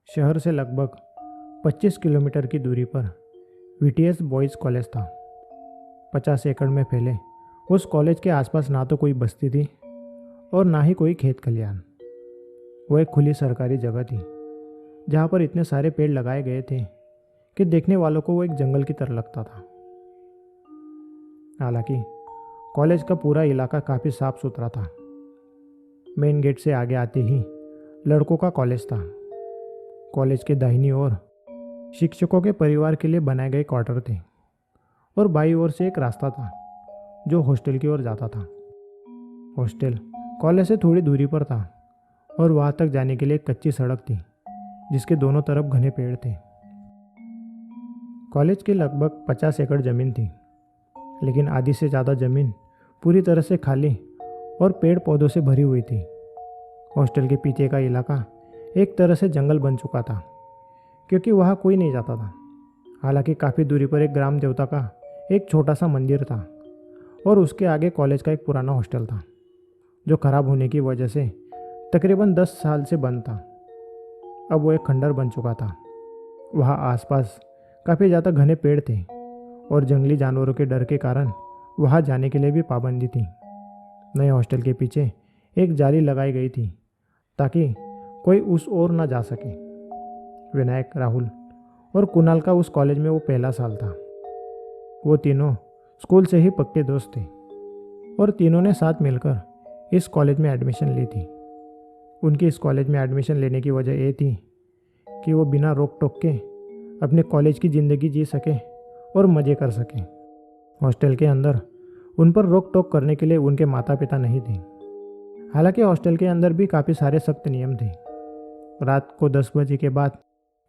शहर से लगभग 25 किलोमीटर की दूरी पर वीटीएस बॉयज़ कॉलेज था। 50 एकड़ में फैले उस कॉलेज के आसपास ना तो कोई बस्ती थी और ना ही कोई खेत खलियान। वो एक खुली सरकारी जगह थी जहाँ पर इतने सारे पेड़ लगाए गए थे कि देखने वालों को वो एक जंगल की तरह लगता था। हालांकि कॉलेज का पूरा इलाका काफ़ी साफ सुथरा था। मेन गेट से आगे आते ही लड़कों का कॉलेज था। कॉलेज के दाहिनी ओर शिक्षकों के परिवार के लिए बनाए गए क्वार्टर थे और बाईं ओर से एक रास्ता था जो हॉस्टल की ओर जाता था। हॉस्टल कॉलेज से थोड़ी दूरी पर था और वहाँ तक जाने के लिए एक कच्ची सड़क थी जिसके दोनों तरफ घने पेड़ थे। कॉलेज की लगभग 50 एकड़ ज़मीन थी, लेकिन आधी से ज़्यादा ज़मीन पूरी तरह से खाली और पेड़ पौधों से भरी हुई थी। हॉस्टल के पीछे का इलाका एक तरह से जंगल बन चुका था क्योंकि वहाँ कोई नहीं जाता था। हालांकि काफ़ी दूरी पर एक ग्राम देवता का एक छोटा सा मंदिर था और उसके आगे कॉलेज का एक पुराना हॉस्टल था जो खराब होने की वजह से तकरीबन 10 साल से बंद था। अब वो एक खंडर बन चुका था। वहाँ आसपास काफ़ी ज़्यादा घने पेड़ थे और जंगली जानवरों के डर के कारण वहाँ जाने के लिए भी पाबंदी थी। नए हॉस्टल के पीछे एक जाली लगाई गई थी ताकि कोई उस ओर ना जा सके। विनायक, राहुल और कुणाल का उस कॉलेज में वो पहला साल था। वो तीनों स्कूल से ही पक्के दोस्त थे और तीनों ने साथ मिलकर इस कॉलेज में एडमिशन ली थी। उनकी इस कॉलेज में एडमिशन लेने की वजह ये थी कि वो बिना रोक टोक के अपने कॉलेज की ज़िंदगी जी सके और मज़े कर सके। हॉस्टल के अंदर उन पर रोक टोक करने के लिए उनके माता पिता नहीं थे। हालांकि हॉस्टल के अंदर भी काफ़ी सारे सख्त नियम थे। रात को 10 बजे के बाद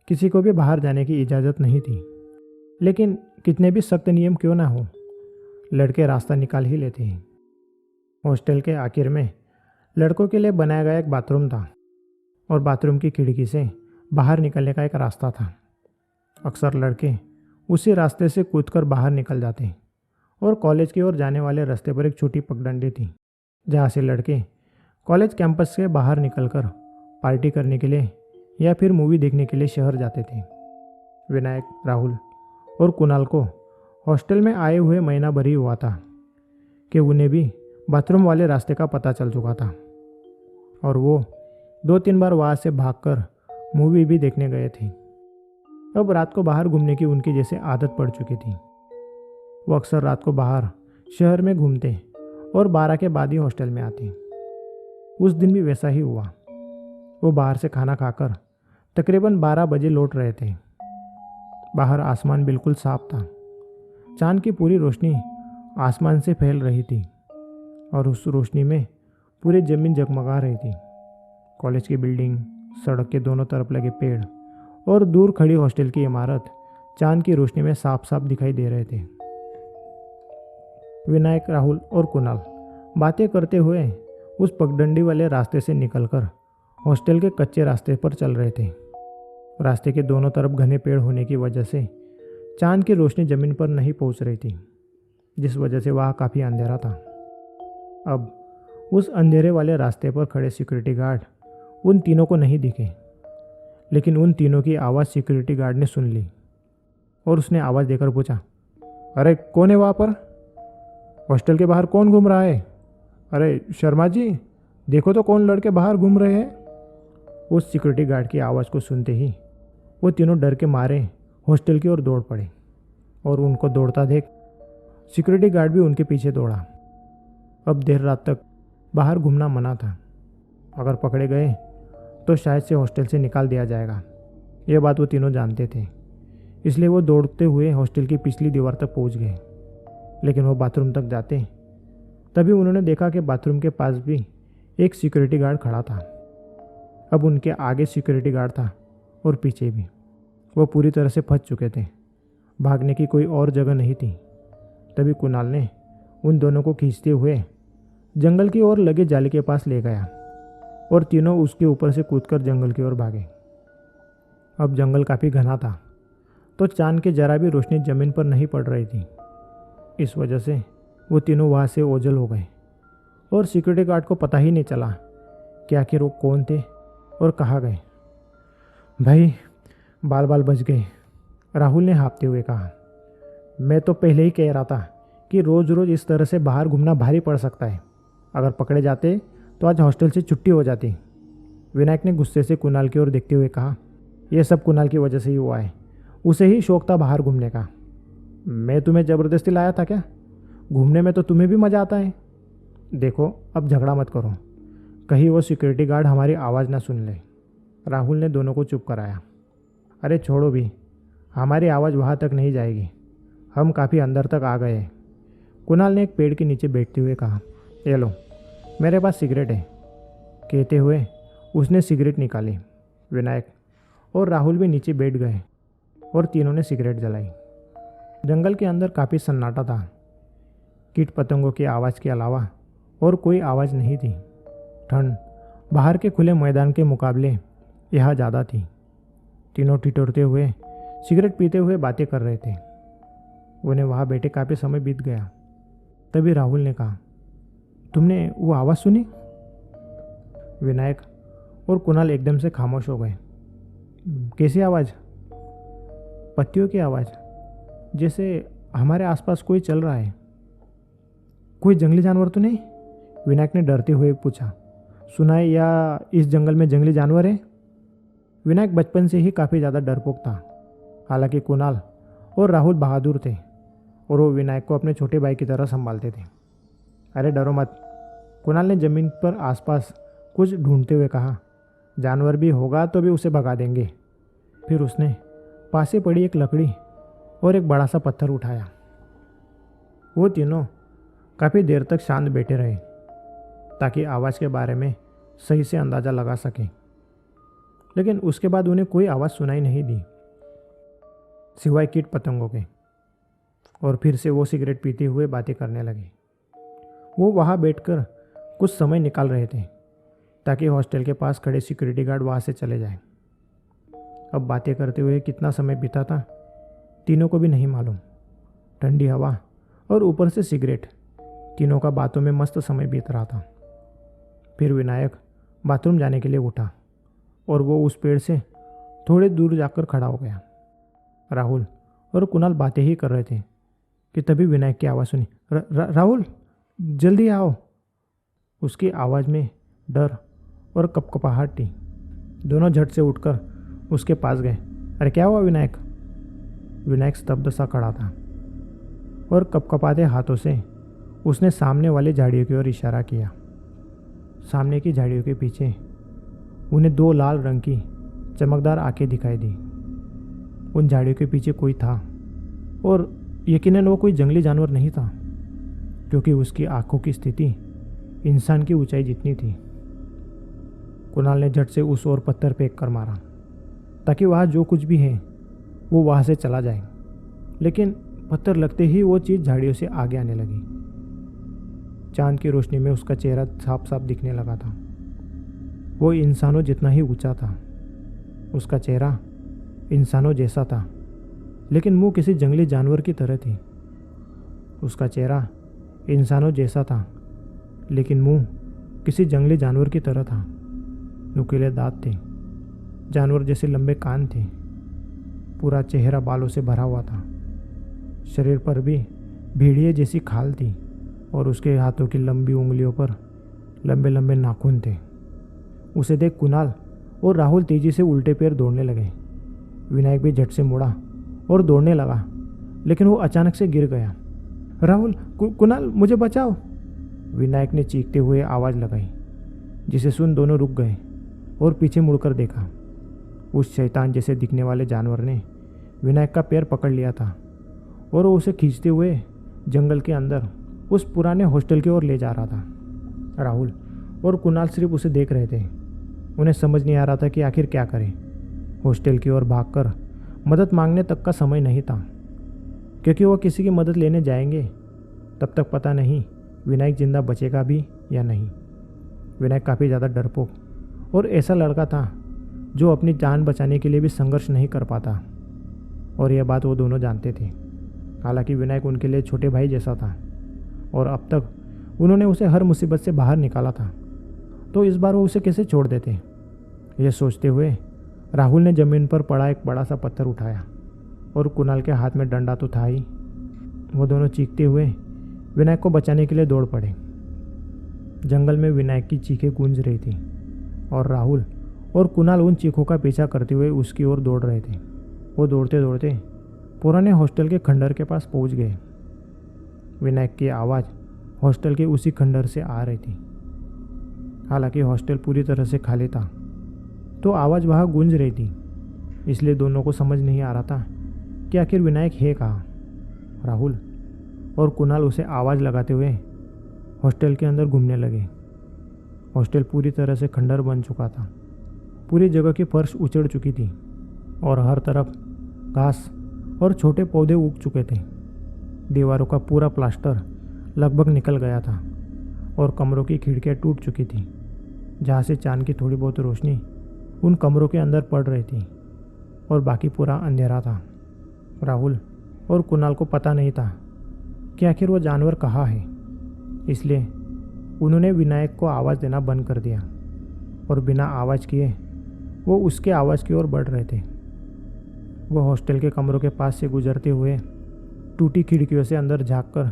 किसी को भी बाहर जाने की इजाज़त नहीं थी, लेकिन कितने भी सख्त नियम क्यों ना हो, लड़के रास्ता निकाल ही लेते हैं। हॉस्टल के आखिर में लड़कों के लिए बनाया गया एक बाथरूम था और बाथरूम की खिड़की से बाहर निकलने का एक रास्ता था। अक्सर लड़के उसी रास्ते से कूदकर बाहर निकल जाते और कॉलेज की ओर जाने वाले रास्ते पर एक छोटी पगडंडी थी जहाँ से लड़के कॉलेज कैंपस से बाहर निकलकर पार्टी करने के लिए या फिर मूवी देखने के लिए शहर जाते थे। विनायक, राहुल और कुणाल को हॉस्टल में आए हुए महीना भर ही हुआ था कि उन्हें भी बाथरूम वाले रास्ते का पता चल चुका था और वो 2-3 बार वहाँ से भागकर मूवी भी देखने गए थे। अब रात को बाहर घूमने की उनकी जैसे आदत पड़ चुकी थी। वो अक्सर रात को बाहर शहर में घूमते और 12 के बाद ही हॉस्टल में आते। उस दिन भी वैसा ही हुआ। वो बाहर से खाना खाकर तकरीबन 12 बजे लौट रहे थे। बाहर आसमान बिल्कुल साफ था। चांद की पूरी रोशनी आसमान से फैल रही थी और उस रोशनी में पूरी ज़मीन जगमगा रही थी। कॉलेज की बिल्डिंग, सड़क के दोनों तरफ लगे पेड़ और दूर खड़ी हॉस्टल की इमारत चांद की रोशनी में साफ साफ दिखाई दे रहे थे। विनायक, राहुल और कुणाल बातें करते हुए उस पगडंडी वाले रास्ते से निकलकर हॉस्टल के कच्चे रास्ते पर चल रहे थे। रास्ते के दोनों तरफ घने पेड़ होने की वजह से चांद की रोशनी ज़मीन पर नहीं पहुंच रही थी, जिस वजह से वहाँ काफ़ी अंधेरा था। अब उस अंधेरे वाले रास्ते पर खड़े सिक्योरिटी गार्ड उन तीनों को नहीं दिखे, लेकिन उन तीनों की आवाज़ सिक्योरिटी गार्ड ने सुन ली और उसने आवाज़ देकर पूछा, अरे कौन है वहाँ पर? हॉस्टल के बाहर कौन घूम रहा है? अरे शर्मा जी, देखो तो कौन लड़के बाहर घूम रहे हैं। उस सिक्योरिटी गार्ड की आवाज़ को सुनते ही वो तीनों डर के मारे हॉस्टल की ओर दौड़ पड़े और उनको दौड़ता देख सिक्योरिटी गार्ड भी उनके पीछे दौड़ा। अब देर रात तक बाहर घूमना मना था। अगर पकड़े गए तो शायद से हॉस्टल से निकाल दिया जाएगा। ये बात वो तीनों जानते थे, इसलिए वो दौड़ते हुए हॉस्टल की पिछली दीवार तक पहुंच गए। लेकिन वो बाथरूम तक जाते तभी उन्होंने देखा कि बाथरूम के पास भी एक सिक्योरिटी गार्ड खड़ा था। अब उनके आगे सिक्योरिटी गार्ड था और पीछे भी। वो पूरी तरह से फंस चुके थे। भागने की कोई और जगह नहीं थी। तभी कुणाल ने उन दोनों को खींचते हुए जंगल की ओर लगे जाली के पास ले गया और तीनों उसके ऊपर से कूदकर जंगल की ओर भागे। अब जंगल काफ़ी घना था तो चांद की जरा भी रोशनी ज़मीन पर नहीं पड़ रही थी। इस वजह से वो तीनों वहाँ से ओझल हो गए और सिक्योरिटी गार्ड को पता ही नहीं चला कि आखिर वो कौन थे और कहाँ गए। भाई, बाल बाल बच गए, राहुल ने हाँफते हुए कहा। मैं तो पहले ही कह रहा था कि रोज़ रोज़ इस तरह से बाहर घूमना भारी पड़ सकता है। अगर पकड़े जाते तो आज हॉस्टल से छुट्टी हो जाती। विनायक ने गुस्से से कुणाल की ओर देखते हुए कहा। यह सब कुणाल की वजह से ही हुआ है। उसे ही शौक था बाहर घूमने का। मैं तुम्हें ज़बरदस्ती लाया था क्या? घूमने में तो तुम्हें भी मज़ा आता है। देखो, अब झगड़ा मत करो, कहीं वो सिक्योरिटी गार्ड हमारी आवाज़ ना सुन ले। राहुल ने दोनों को चुप कराया। अरे छोड़ो भी, हमारी आवाज़ वहाँ तक नहीं जाएगी, हम काफ़ी अंदर तक आ गए हैं। कुणाल ने एक पेड़ के नीचे बैठते हुए कहा। ये लो, मेरे पास सिगरेट है। कहते हुए उसने सिगरेट निकाली। विनायक और राहुल भी नीचे बैठ गए और तीनों ने सिगरेट जलाई। जंगल के अंदर काफ़ी सन्नाटा था। कीट पतंगों की आवाज़ के अलावा और कोई आवाज़ नहीं थी। ठंड बाहर के खुले मैदान के मुकाबले यहाँ ज़्यादा थी। तीनों ठिठुरते हुए सिगरेट पीते हुए बातें कर रहे थे। उन्हें वहाँ बैठे काफ़ी समय बीत गया। तभी राहुल ने कहा, तुमने वो आवाज़ सुनी? विनायक और कुणाल एकदम से खामोश हो गए। कैसी आवाज़? पत्तियों की आवाज़, जैसे हमारे आसपास कोई चल रहा है। कोई जंगली जानवर तो नहीं? विनायक ने डरते हुए पूछा। सुना है या इस जंगल में जंगली जानवर है? विनायक बचपन से ही काफ़ी ज़्यादा डरपोक था। हालांकि कुणाल और राहुल बहादुर थे और वो विनायक को अपने छोटे भाई की तरह संभालते थे। अरे डरो मत, कुणाल ने ज़मीन पर आसपास कुछ ढूंढते हुए कहा। जानवर भी होगा तो भी उसे भगा देंगे। फिर उसने पास ही पड़ी एक लकड़ी और एक बड़ा सा पत्थर उठाया। वो तीनों काफ़ी देर तक शांत बैठे रहे ताकि आवाज़ के बारे में सही से अंदाज़ा लगा सकें। लेकिन उसके बाद उन्हें कोई आवाज़ सुनाई नहीं दी सिवाय कीट पतंगों के। और फिर से वो सिगरेट पीते हुए बातें करने लगे। वो वहाँ बैठकर कुछ समय निकाल रहे थे ताकि हॉस्टल के पास खड़े सिक्योरिटी गार्ड वहाँ से चले जाएं। अब बातें करते हुए कितना समय बीता था तीनों को भी नहीं मालूम। ठंडी हवा और ऊपर से सिगरेट, तीनों का बातों में मस्त समय बीत रहा था। फिर विनायक बाथरूम जाने के लिए उठा और वो उस पेड़ से थोड़े दूर जाकर खड़ा हो गया। राहुल और कुणाल बातें ही कर रहे थे कि तभी विनायक की आवाज़ सुनी। राहुल, जल्दी आओ। उसकी आवाज़ में डर और कपकपाहट थी। दोनों झट से उठकर उसके पास गए। अरे क्या हुआ विनायक? विनायक स्तब्ध सा खड़ा था और कपकपाते हाथों से उसने सामने वाली झाड़ियों की ओर इशारा किया। सामने की झाड़ियों के पीछे उन्हें दो लाल रंग की चमकदार आंखें दिखाई दी। उन झाड़ियों के पीछे कोई था और यकीनन वो कोई जंगली जानवर नहीं था, क्योंकि उसकी आंखों की स्थिति इंसान की ऊंचाई जितनी थी। कुणाल ने झट से उस ओर पत्थर फेंक कर मारा ताकि वहाँ जो कुछ भी है वो वहाँ से चला जाए। लेकिन पत्थर लगते ही वो चीज़ झाड़ियों से आगे आने लगी। चांद की रोशनी में उसका चेहरा साफ साफ दिखने लगा था। वो इंसानों जितना ही ऊंचा था। उसका चेहरा इंसानों जैसा था, लेकिन मुंह किसी जंगली जानवर की तरह थी। उसका चेहरा इंसानों जैसा था, लेकिन मुंह किसी जंगली जानवर की तरह था। नुकीले दांत थे, जानवर जैसे लंबे कान थे। पूरा चेहरा बालों से भरा हुआ था। शरीर पर भी भेड़िए जैसी खाल थी और उसके हाथों की लंबी उंगलियों पर लंबे लंबे नाखून थे। उसे देख कुणाल और राहुल तेजी से उल्टे पैर दौड़ने लगे। विनायक भी झट से मुड़ा और दौड़ने लगा, लेकिन वो अचानक से गिर गया। राहुल, कुणाल, मुझे बचाओ! विनायक ने चीखते हुए आवाज़ लगाई, जिसे सुन दोनों रुक गए और पीछे मुड़कर देखा। उस शैतान जैसे दिखने वाले जानवर ने विनायक का पैर पकड़ लिया था और वो उसे खींचते हुए जंगल के अंदर उस पुराने हॉस्टल की ओर ले जा रहा था। राहुल और कुणाल सिर्फ उसे देख रहे थे। उन्हें समझ नहीं आ रहा था कि आखिर क्या करें। हॉस्टल की ओर भागकर मदद मांगने तक का समय नहीं था, क्योंकि वो किसी की मदद लेने जाएंगे तब तक पता नहीं विनायक जिंदा बचेगा भी या नहीं। विनायक काफ़ी ज़्यादा डरपोक और ऐसा लड़का था जो अपनी जान बचाने के लिए भी संघर्ष नहीं कर पाता, और यह बात वो दोनों जानते थे। हालांकि विनायक उनके लिए छोटे भाई जैसा था और अब तक उन्होंने उसे हर मुसीबत से बाहर निकाला था, तो इस बार वो उसे कैसे छोड़ देते। यह सोचते हुए राहुल ने ज़मीन पर पड़ा एक बड़ा सा पत्थर उठाया और कुणाल के हाथ में डंडा तो था ही। वो दोनों चीखते हुए विनायक को बचाने के लिए दौड़ पड़े। जंगल में विनायक की चीखें गूंज रही थी और राहुल और कुणाल उन चीखों का पीछा करते हुए उसकी ओर दौड़ रहे थे। वो दौड़ते दौड़ते पुराने हॉस्टल के खंडर के पास पहुंच गए। विनायक की आवाज़ हॉस्टल के उसी खंडर से आ रही थी। हालांकि हॉस्टल पूरी तरह से खाली था, तो आवाज़ वहाँ गूंज रही थी, इसलिए दोनों को समझ नहीं आ रहा था कि आखिर विनायक है कहाँ। राहुल और कुणाल उसे आवाज़ लगाते हुए हॉस्टल के अंदर घूमने लगे। हॉस्टल पूरी तरह से खंडर बन चुका था। पूरी जगह की फर्श उचड़ चुकी थी और हर तरफ घास और छोटे पौधे उग चुके थे। दीवारों का पूरा प्लास्टर लगभग निकल गया था और कमरों की खिड़कियाँ टूट चुकी थी। जहाँ से चांद की थोड़ी बहुत रोशनी उन कमरों के अंदर पड़ रही थी और बाकी पूरा अंधेरा था। राहुल और कुणाल को पता नहीं था कि आखिर वो जानवर कहाँ है, इसलिए उन्होंने विनायक को आवाज़ देना बंद कर दिया और बिना आवाज़ किए वो उसके आवाज़ की ओर बढ़ रहे थे। वो हॉस्टल के कमरों के पास से गुजरते हुए टूटी खिड़कियों से अंदर झांककर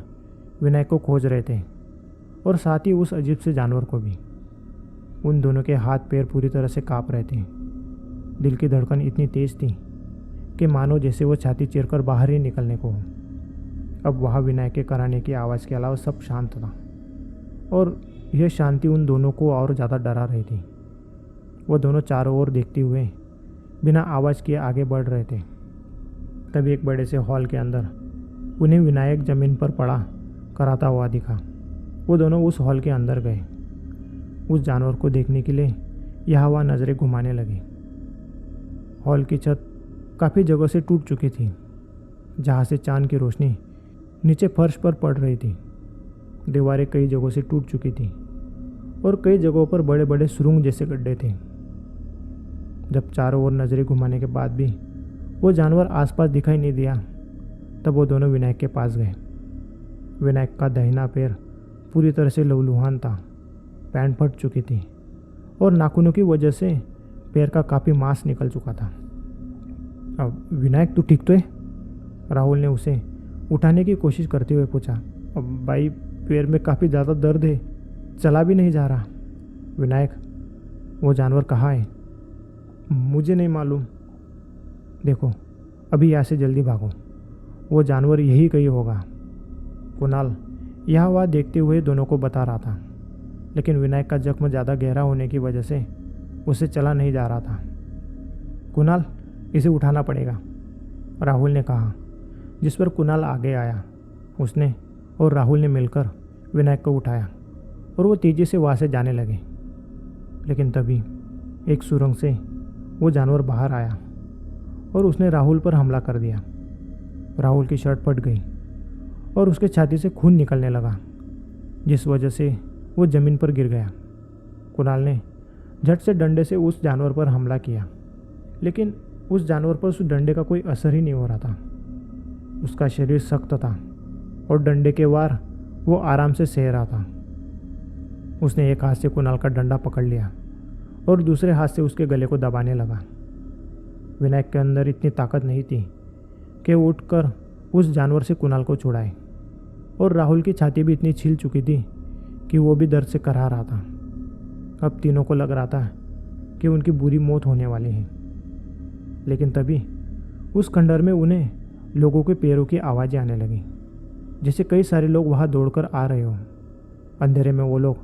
विनायक को खोज रहे थे और साथ ही उस अजीब से जानवर को भी। उन दोनों के हाथ पैर पूरी तरह से काँप रहे थे। दिल की धड़कन इतनी तेज थी कि मानो जैसे वो छाती चीरकर बाहर ही निकलने को हो। अब वहाँ विनायक के कराने की आवाज़ के अलावा सब शांत था और यह शांति उन दोनों को और ज़्यादा डरा रही थी। वो दोनों चारों ओर देखते हुए बिना आवाज़ किए आगे बढ़ रहे थे। तभी एक बड़े से हॉल के अंदर उन्हें विनायक ज़मीन पर पड़ा कराता हुआ दिखा। वो दोनों उस हॉल के अंदर गए। उस जानवर को देखने के लिए यहाँ वहाँ नज़रें घुमाने लगे। हॉल की छत काफ़ी जगह से टूट चुकी थी, जहाँ से चांद की रोशनी नीचे फर्श पर पड़ रही थी। दीवारें कई जगहों से टूट चुकी थी और कई जगहों पर बड़े बड़े सुरंग जैसे गड्ढे थे। जब चारों ओर नज़रें घुमाने के बाद भी वो जानवर आसपास दिखाई नहीं दिया, तब वो दोनों विनायक के पास गए। विनायक का दाहिना पैर पूरी तरह से लहूलुहान था, पैंट फट चुकी थी और नाखूनों की वजह से पैर का काफ़ी मांस निकल चुका था। अब विनायक तू ठीक तो है? राहुल ने उसे उठाने की कोशिश करते हुए पूछा। अब भाई पैर में काफ़ी ज़्यादा दर्द है, चला भी नहीं जा रहा। विनायक, वो जानवर कहाँ है? मुझे नहीं मालूम। देखो, अभी यहाँ से जल्दी भागो, वो जानवर यही कहीं होगा। कुणाल यहाँ वहाँ देखते हुए दोनों को बता रहा था, लेकिन विनायक का जख्म ज़्यादा गहरा होने की वजह से उसे चला नहीं जा रहा था। कुणाल, इसे उठाना पड़ेगा, राहुल ने कहा, जिस पर कुणाल आगे आया। उसने और राहुल ने मिलकर विनायक को उठाया और वो तेज़ी से वहाँ से जाने लगे। लेकिन तभी एक सुरंग से वो जानवर बाहर आया और उसने राहुल पर हमला कर दिया। राहुल की शर्ट फट गई और उसके छाती से खून निकलने लगा, जिस वजह से वो ज़मीन पर गिर गया। कुणाल ने झट से डंडे से उस जानवर पर हमला किया, लेकिन उस जानवर पर उस डंडे का कोई असर ही नहीं हो रहा था। उसका शरीर सख्त था और डंडे के वार वो आराम से सह रहा था। उसने एक हाथ से कुणाल का डंडा पकड़ लिया और दूसरे हाथ से उसके गले को दबाने लगा। विनायक के अंदर इतनी ताकत नहीं थी कि वो उठकर उस जानवर से कुणाल को छुड़ाए, और राहुल की छाती भी इतनी छिल चुकी थी कि वो भी दर्द से कराह रहा था। अब तीनों को लग रहा था कि उनकी बुरी मौत होने वाली है। लेकिन तभी उस खंडर में उन्हें लोगों के पैरों की आवाज़ें आने लगी, जैसे कई सारे लोग वहाँ दौड़कर आ रहे हों। अंधेरे में वो लोग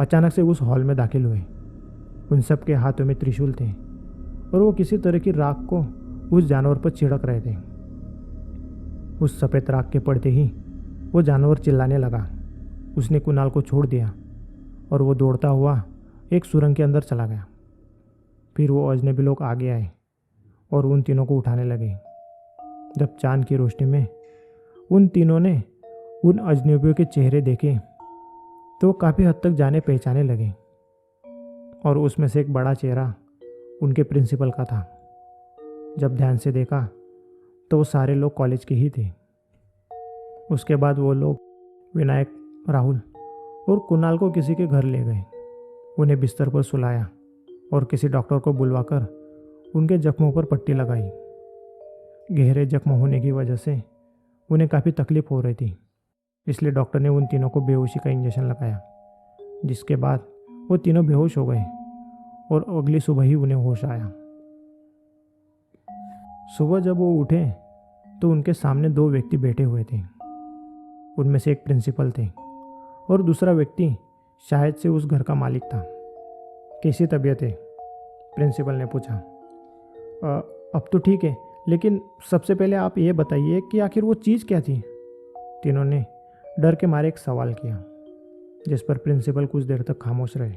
अचानक से उस हॉल में दाखिल हुए। उन सब के हाथों में त्रिशूल थे और वो किसी तरह की राख को उस जानवर पर छिड़क रहे थे। उस सफ़ेद राख के पड़ते ही वो जानवर चिल्लाने लगा। उसने कुणाल को छोड़ दिया और वो दौड़ता हुआ एक सुरंग के अंदर चला गया। फिर वो अजनबी लोग आगे आए और उन तीनों को उठाने लगे। जब चांद की रोशनी में उन तीनों ने उन अजनबियों के चेहरे देखे तो काफ़ी हद तक जाने पहचाने लगे, और उसमें से एक बड़ा चेहरा उनके प्रिंसिपल का था। जब ध्यान से देखा तो वो सारे लोग कॉलेज के ही थे। उसके बाद वो लोग विनायक, राहुल और कुणाल को किसी के घर ले गए। उन्हें बिस्तर पर सुलाया और किसी डॉक्टर को बुलवाकर उनके जख्मों पर पट्टी लगाई। गहरे जख्म होने की वजह से उन्हें काफ़ी तकलीफ हो रही थी, इसलिए डॉक्टर ने उन तीनों को बेहोशी का इंजेक्शन लगाया, जिसके बाद वो तीनों बेहोश हो गए और अगली सुबह ही उन्हें होश आया। सुबह जब वो उठे तो उनके सामने दो व्यक्ति बैठे हुए थे। उनमें से एक प्रिंसिपल थे और दूसरा व्यक्ति शायद से उस घर का मालिक था। कैसी तबीयत है? प्रिंसिपल ने पूछा। अब तो ठीक है, लेकिन सबसे पहले आप ये बताइए कि आखिर वो चीज़ क्या थी? तीनों ने डर के मारे एक सवाल किया, जिस पर प्रिंसिपल कुछ देर तक खामोश रहे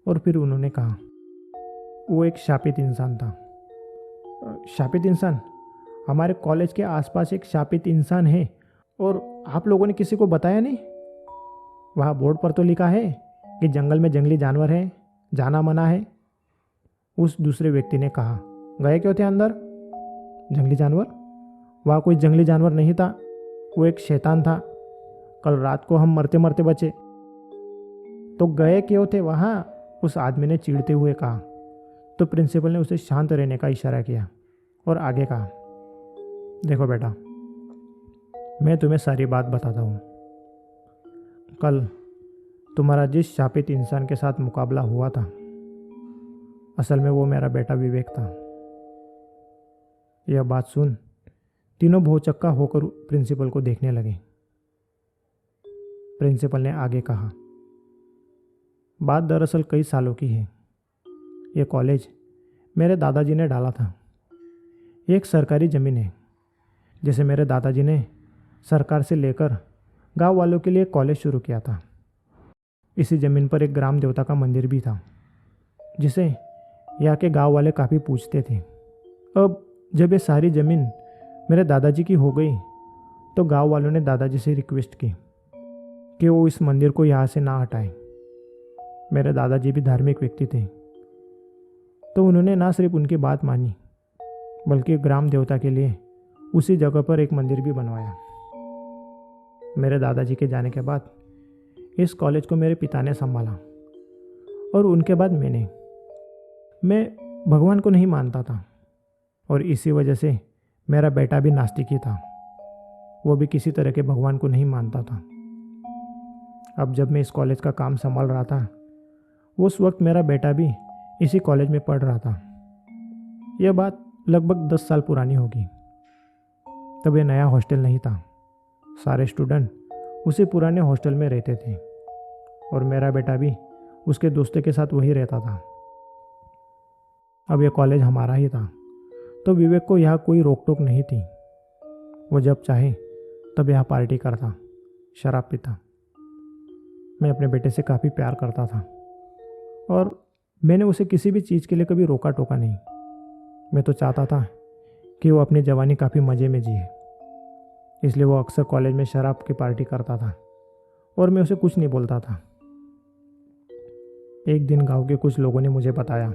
और फिर उन्होंने कहा, वो एक शापित इंसान था। शापित इंसान? हमारे कॉलेज के आसपास एक शापित इंसान है और आप लोगों ने किसी को बताया नहीं? वहाँ बोर्ड पर तो लिखा है कि जंगल में जंगली जानवर है, जाना मना है। उस दूसरे व्यक्ति ने कहा। गए क्यों थे अंदर? जंगली जानवर? वहाँ कोई जंगली जानवर नहीं था, वो एक शैतान था। कल रात को हम मरते मरते बचे। तो गए क्यों थे वहाँ? उस आदमी ने चिढ़ते हुए कहा। तो प्रिंसिपल ने उसे शांत रहने का इशारा किया और आगे कहा, देखो बेटा, मैं तुम्हें सारी बात बताता हूँ। कल तुम्हारा जिस शापित इंसान के साथ मुकाबला हुआ था, असल में वो मेरा बेटा विवेक था। यह बात सुन तीनों भौचक्का होकर प्रिंसिपल को देखने लगे। प्रिंसिपल ने आगे कहा, बात दरअसल कई सालों की है। यह कॉलेज मेरे दादाजी ने डाला था। ये एक सरकारी ज़मीन है, जैसे मेरे दादाजी ने सरकार से लेकर गांव वालों के लिए कॉलेज शुरू किया था। इसी ज़मीन पर एक ग्राम देवता का मंदिर भी था, जिसे यहाँ के गांव वाले काफ़ी पूजते थे। अब जब ये सारी ज़मीन मेरे दादाजी की हो गई, तो गांव वालों ने दादाजी से रिक्वेस्ट की कि वो इस मंदिर को यहाँ से ना हटाएं। मेरे दादाजी भी धार्मिक व्यक्ति थे, तो उन्होंने ना सिर्फ उनकी बात मानी, बल्कि ग्राम देवता के लिए उसी जगह पर एक मंदिर भी बनवाया। मेरे दादाजी के जाने के बाद इस कॉलेज को मेरे पिता ने संभाला और उनके बाद मैं भगवान को नहीं मानता था और इसी वजह से मेरा बेटा भी नास्तिक ही था। वो भी किसी तरह के भगवान को नहीं मानता था। अब जब मैं इस कॉलेज का काम संभाल रहा था, उस वक्त मेरा बेटा भी इसी कॉलेज में पढ़ रहा था। यह बात लगभग 10 साल पुरानी होगी। तब यह नया हॉस्टल नहीं था। सारे स्टूडेंट उसी पुराने हॉस्टल में रहते थे और मेरा बेटा भी उसके दोस्तों के साथ वही रहता था। अब यह कॉलेज हमारा ही था, तो विवेक को यहाँ कोई रोक टोक नहीं थी। वो जब चाहे तब यहाँ पार्टी करता, शराब पीता। मैं अपने बेटे से काफ़ी प्यार करता था और मैंने उसे किसी भी चीज़ के लिए कभी रोका टोका नहीं। मैं तो चाहता था कि वो अपनी जवानी काफ़ी मज़े में जिए, इसलिए वो अक्सर कॉलेज में शराब की पार्टी करता था और मैं उसे कुछ नहीं बोलता था। एक दिन गांव के कुछ लोगों ने मुझे बताया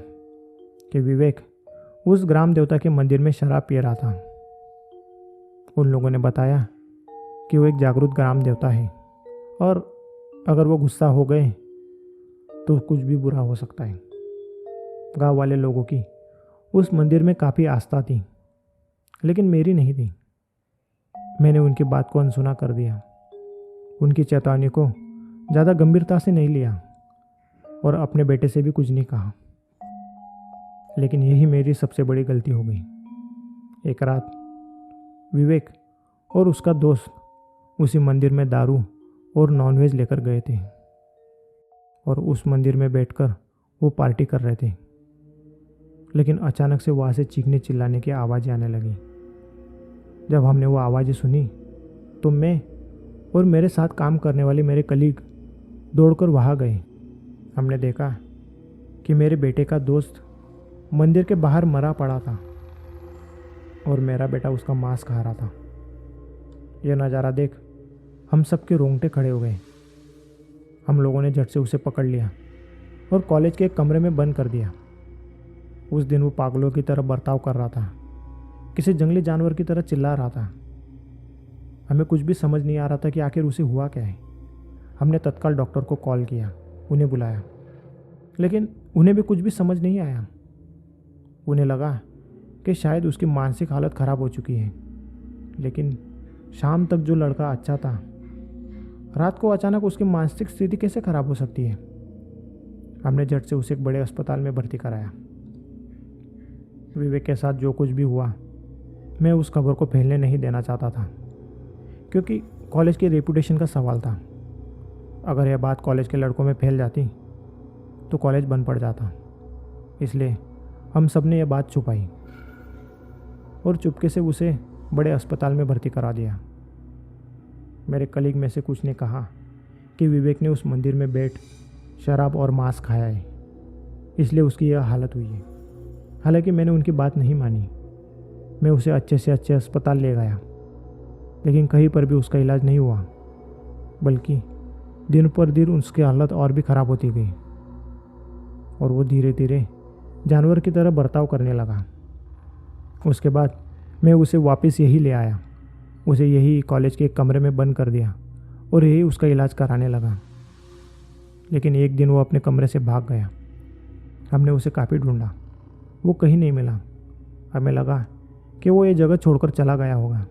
कि विवेक उस ग्राम देवता के मंदिर में शराब पी रहा था। उन लोगों ने बताया कि वो एक जागरूक ग्राम देवता है और अगर वो गुस्सा हो गए तो कुछ भी बुरा हो सकता है। गांव वाले लोगों की उस मंदिर में काफ़ी आस्था थी, लेकिन मेरी नहीं थी। मैंने उनकी बात को अनसुना कर दिया, उनकी चेतावनी को ज़्यादा गंभीरता से नहीं लिया और अपने बेटे से भी कुछ नहीं कहा। लेकिन यही मेरी सबसे बड़ी गलती हो गई। एक रात विवेक और उसका दोस्त उसी मंदिर में दारू और नॉनवेज लेकर गए थे और उस मंदिर में बैठकर वो पार्टी कर रहे थे। लेकिन अचानक से वहाँ से चीखने चिल्लाने की आवाज़ें आने लगी। जब हमने वो आवाज़ें सुनी तो मैं और मेरे साथ काम करने वाले मेरे कलीग दौड़कर वहाँ गए। हमने देखा कि मेरे बेटे का दोस्त मंदिर के बाहर मरा पड़ा था और मेरा बेटा उसका मांस खा रहा था। यह नज़ारा देख हम सबके रोंगटे खड़े हो गए। हम लोगों ने झट से उसे पकड़ लिया और कॉलेज के एक कमरे में बंद कर दिया। उस दिन वो पागलों की तरह बर्ताव कर रहा था, किसी जंगली जानवर की तरह चिल्ला रहा था। हमें कुछ भी समझ नहीं आ रहा था कि आखिर उसे हुआ क्या है। हमने तत्काल डॉक्टर को कॉल किया, उन्हें बुलाया, लेकिन उन्हें भी कुछ भी समझ नहीं आया। उन्हें लगा कि शायद उसकी मानसिक हालत ख़राब हो चुकी है, लेकिन शाम तक जो लड़का अच्छा था, रात को अचानक उसकी मानसिक स्थिति कैसे ख़राब हो सकती है। हमने झट से उसे एक बड़े अस्पताल में भर्ती कराया। विवेक के साथ जो कुछ भी हुआ, मैं उस खबर को फैलने नहीं देना चाहता था, क्योंकि कॉलेज की रेपुटेशन का सवाल था। अगर यह बात कॉलेज के लड़कों में फैल जाती तो कॉलेज बंद पड़ जाता। इसलिए हम सब ने यह बात छुपाई और चुपके से उसे बड़े अस्पताल में भर्ती करा दिया। मेरे कलीग में से कुछ ने कहा कि विवेक ने उस मंदिर में बैठ शराब और मांस खाया है, इसलिए उसकी यह हालत हुई है। हालांकि मैंने उनकी बात नहीं मानी। मैं उसे अच्छे से अच्छे अस्पताल ले गया, लेकिन कहीं पर भी उसका इलाज नहीं हुआ, बल्कि दिन पर दिन उसकी हालत और भी ख़राब होती गई और वो धीरे धीरे जानवर की तरह बर्ताव करने लगा। उसके बाद मैं उसे वापस यही ले आया, उसे यही कॉलेज के एक कमरे में बंद कर दिया और यही उसका इलाज कराने लगा। लेकिन एक दिन वो अपने कमरे से भाग गया। हमने उसे काफ़ी ढूंढा, वो कहीं नहीं मिला। हमें लगा कि वो ये जगह छोड़कर चला गया होगा,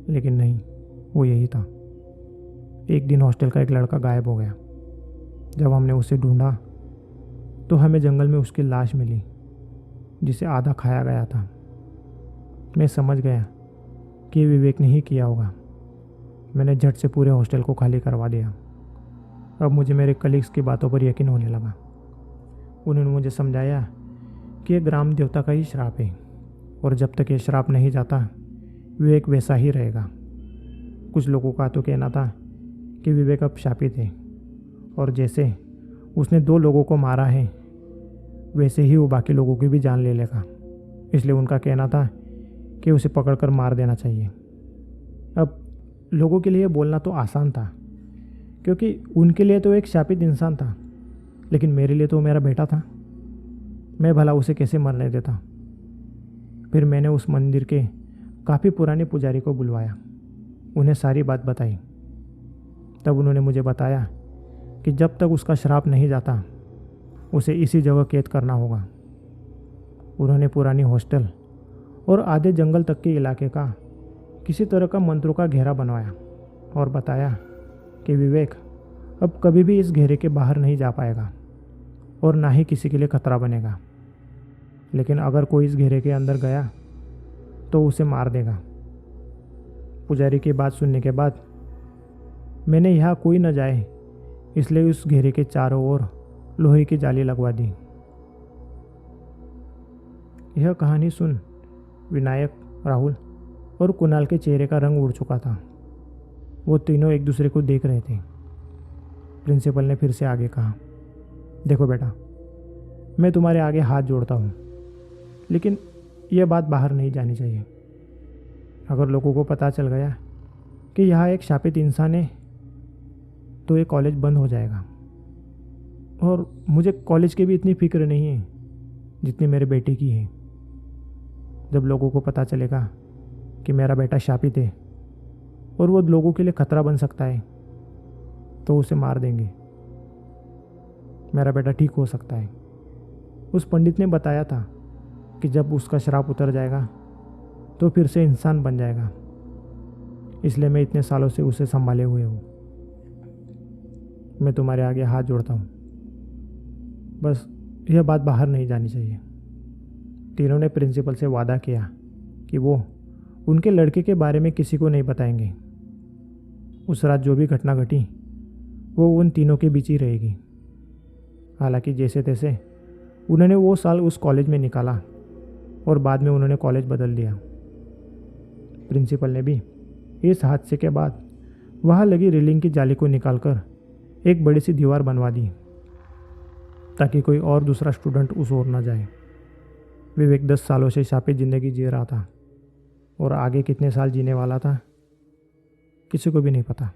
लेकिन नहीं, वो यही था। एक दिन हॉस्टल का एक लड़का गायब हो गया। जब हमने उसे ढूंढा तो हमें जंगल में उसकी लाश मिली, जिसे आधा खाया गया था। मैं समझ गया कि विवेक ने ही किया होगा। मैंने झट से पूरे हॉस्टल को खाली करवा दिया। अब मुझे मेरे कलीग्स की बातों पर यकीन होने लगा। उन्होंने मुझे समझाया कि यह ग्राम देवता का ही श्राप है और जब तक ये श्राप नहीं जाता विवेक वैसा ही रहेगा। कुछ लोगों का तो कहना था कि विवेक अब शापित है और जैसे उसने 2 लोगों को मारा है वैसे ही वो बाकी लोगों की भी जान ले लेगा। इसलिए उनका कहना था कि उसे पकड़कर मार देना चाहिए। अब लोगों के लिए बोलना तो आसान था, क्योंकि उनके लिए तो एक शापित इंसान था, लेकिन मेरे लिए तो मेरा बेटा था। मैं भला उसे कैसे मरने देता। फिर मैंने उस मंदिर के काफ़ी पुराने पुजारी को बुलवाया, उन्हें सारी बात बताई। तब उन्होंने मुझे बताया कि जब तक उसका श्राप नहीं जाता उसे इसी जगह कैद करना होगा। उन्होंने पुरानी हॉस्टल और आधे जंगल तक के इलाके का किसी तरह का मंत्रों का घेरा बनवाया और बताया कि विवेक अब कभी भी इस घेरे के बाहर नहीं जा पाएगा और ना ही किसी के लिए खतरा बनेगा, लेकिन अगर कोई इस घेरे के अंदर गया तो उसे मार देगा। पुजारी की बात सुनने के बाद मैंने यहाँ कोई न जाए इसलिए उस घेरे के चारों ओर लोहे की जाली लगवा दी। यह कहानी सुन विनायक, राहुल और कुणाल के चेहरे का रंग उड़ चुका था। वो तीनों एक दूसरे को देख रहे थे। प्रिंसिपल ने फिर से आगे कहा, देखो बेटा, मैं तुम्हारे आगे हाथ जोड़ता हूँ, लेकिन यह बात बाहर नहीं जानी चाहिए। अगर लोगों को पता चल गया कि यहाँ एक शापित इंसान है तो ये कॉलेज बंद हो जाएगा। और मुझे कॉलेज की भी इतनी फिक्र नहीं है जितनी मेरे बेटे की है। जब लोगों को पता चलेगा कि मेरा बेटा शापित है और वो लोगों के लिए खतरा बन सकता है तो उसे मार देंगे। मेरा बेटा ठीक हो सकता है। उस पंडित ने बताया था कि जब उसका श्राप उतर जाएगा तो फिर से इंसान बन जाएगा। इसलिए मैं इतने सालों से उसे संभाले हुए हूँ। मैं तुम्हारे आगे हाथ जोड़ता हूँ, बस यह बात बाहर नहीं जानी चाहिए। तीनों ने प्रिंसिपल से वादा किया कि वो उनके लड़के के बारे में किसी को नहीं बताएंगे। उस रात जो भी घटना घटी वो उन तीनों के बीच ही रहेगी। हालांकि जैसे तैसे उन्होंने वो साल उस कॉलेज में निकाला और बाद में उन्होंने कॉलेज बदल दिया। प्रिंसिपल ने भी इस हादसे के बाद वहाँ लगी रेलिंग की जाली को निकालकर एक बड़ी सी दीवार बनवा दी ताकि कोई और दूसरा स्टूडेंट उस ओर न जाए। विवेक 10 सालों से शापित ज़िंदगी जी रहा था और आगे कितने साल जीने वाला था किसी को भी नहीं पता।